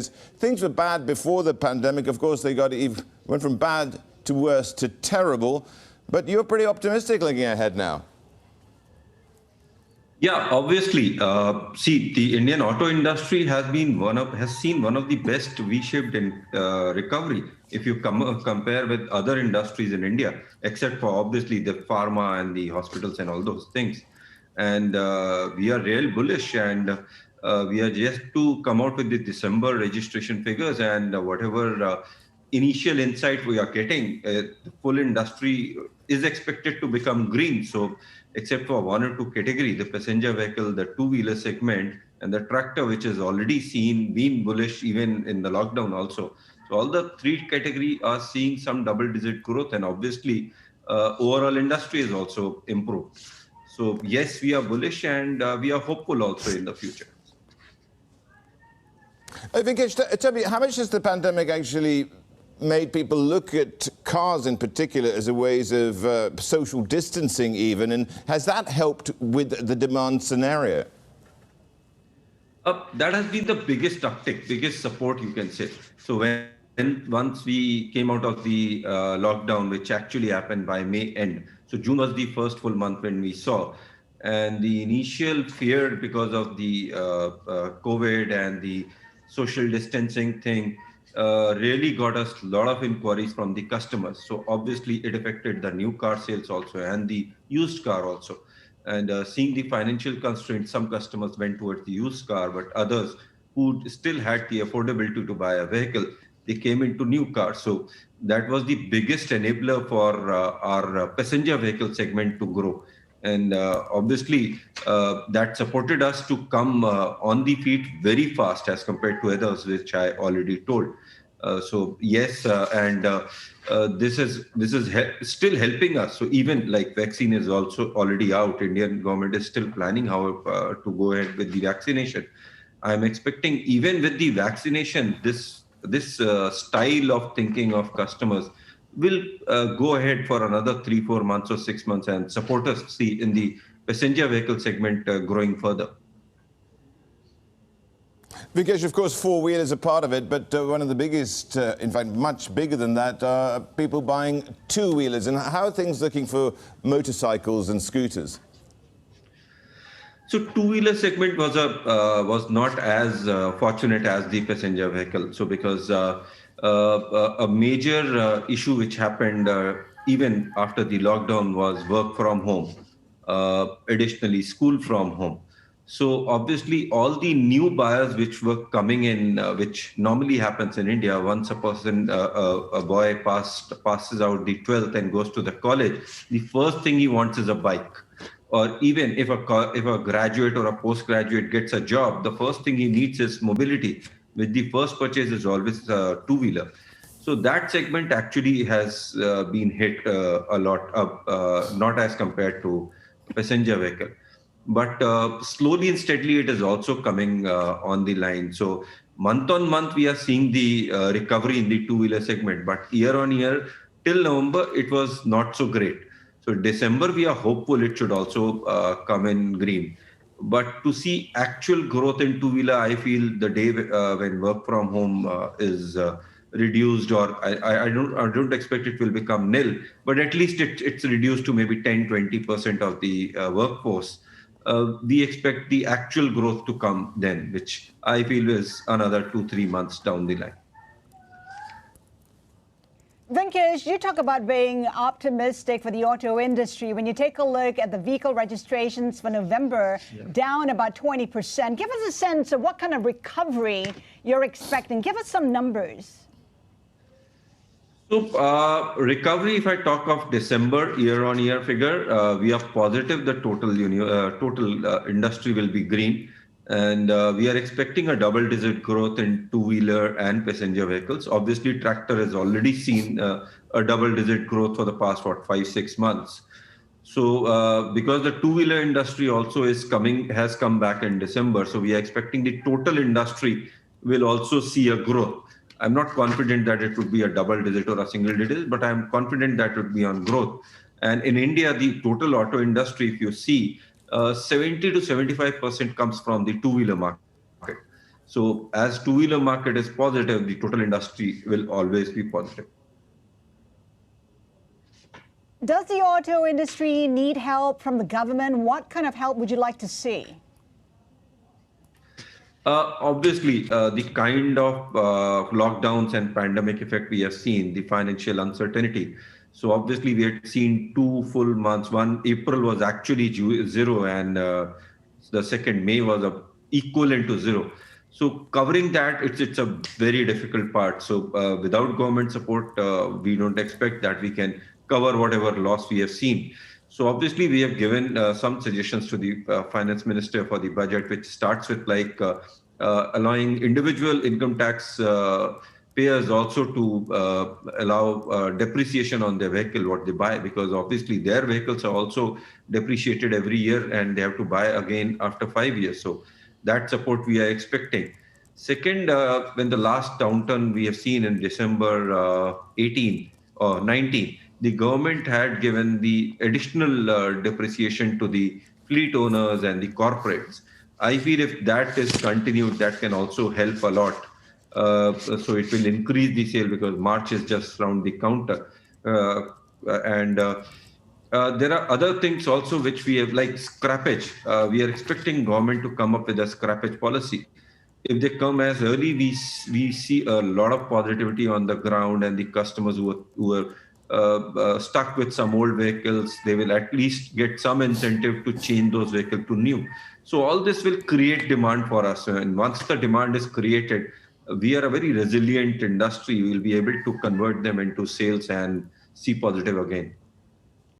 Things were bad before the pandemic. Of course, went from bad to worse to terrible. But you're pretty optimistic looking ahead now. Yeah, obviously. See, the Indian auto industry has seen one of the best V-shaped recovery if you compare with other industries in India, except for obviously the pharma and the hospitals and all those things. And we are real bullish, and we are just to come out with the December registration figures, and whatever initial insight we are getting, the full industry is expected to become green. So except for one or two categories, the passenger vehicle, the two-wheeler segment, and the tractor, which has already been bullish even in the lockdown also. So all the three categories are seeing some double-digit growth, and obviously overall industry is also improved. So yes, we are bullish, and we are hopeful also in the future. Vinkesh, tell me, how much has the pandemic actually made people look at cars in particular as a ways of social distancing even, and has that helped with the demand scenario? That has been the biggest uptick, biggest support you can say. So once we came out of the lockdown, which actually happened by May end, so June was the first full month when we saw, and the initial fear because of the COVID and the social distancing thing really got us a lot of inquiries from the customers. So obviously it affected the new car sales also and the used car also. And seeing the financial constraints, some customers went towards the used car, but others who still had the affordability to buy a vehicle, they came into new cars. So that was the biggest enabler for our passenger vehicle segment to grow. And obviously that supported us to come on the feet very fast as compared to others, which I already told. So yes, and this is still helping us. So even like vaccine is also already out. Indian government is still planning how to go ahead with the vaccination. I'm expecting even with the vaccination, this style of thinking of customers will go ahead for another 3-4 months or 6 months and support us, see, in the passenger vehicle segment growing further. Vinkesh, of course, four-wheelers are part of it, but one of the biggest, in fact, much bigger than that, are people buying two-wheelers. And how are things looking for motorcycles and scooters? So two-wheeler segment was not as fortunate as the passenger vehicle. So because a major issue which happened even after the lockdown was work from home, additionally school from home. So obviously all the new buyers which were coming in, which normally happens in India, once a person, a boy passes out the 12th and goes to the college, the first thing he wants is a bike. Or even if a graduate or a postgraduate gets a job, the first thing he needs is mobility. With the first purchase is always a two-wheeler. So that segment actually has been hit a lot, not as compared to passenger vehicle. But slowly and steadily, it is also coming on the line. So month on month, we are seeing the recovery in the two-wheeler segment. But year on year, till November, it was not so great. So December, we are hopeful it should also come in green. But to see actual growth in two-wheeler, I feel the day when work from home is reduced, or I don't expect it will become nil, but at least it's reduced to maybe 10-20% of the workforce. We expect the actual growth to come then, which I feel is another 2-3 months down the line. Vinkesh, you talk about being optimistic for the auto industry. When you take a look at the vehicle registrations for November, down about 20%. Give us a sense of what kind of recovery you're expecting. Give us some numbers. So recovery, if I talk of December year-on-year figure, we are positive the total industry will be green. And we are expecting a double-digit growth in two-wheeler and passenger vehicles. Obviously, tractor has already seen a double-digit growth for the past, 5-6 months. So because the two-wheeler industry also has come back in December, so we are expecting the total industry will also see a growth. I'm not confident that it would be a double-digit or a single-digit, but I'm confident that it would be on growth. And in India, the total auto industry, if you see, 70 to 75% comes from the two-wheeler market. So as two-wheeler market is positive, the total industry will always be positive. Does the auto industry need help from the government? What kind of help would you like to see? Obviously, the kind of lockdowns and pandemic effect we have seen, the financial uncertainty. So obviously, we had seen 2 full months. One, April was actually zero, and the second, May was equivalent to zero. So covering that, it's a very difficult part. So without government support, we don't expect that we can cover whatever loss we have seen. So obviously, we have given some suggestions to the finance minister for the budget, which starts with allowing individual income tax payers also to allow depreciation on their vehicle, what they buy, because obviously their vehicles are also depreciated every year and they have to buy again after 5 years. So that support we are expecting. Second, when the last downturn we have seen in December 18 or 19, the government had given the additional depreciation to the fleet owners and the corporates. I feel if that is continued, that can also help a lot. So it will increase the sale because March is just around the counter. And there are other things also which we have, like scrappage. We are expecting government to come up with a scrappage policy. If they come as early, we see a lot of positivity on the ground, and the customers who are stuck with some old vehicles, they will at least get some incentive to change those vehicles to new. So all this will create demand for us. And once the demand is created, we are a very resilient industry. We will be able to convert them into sales and see positive again.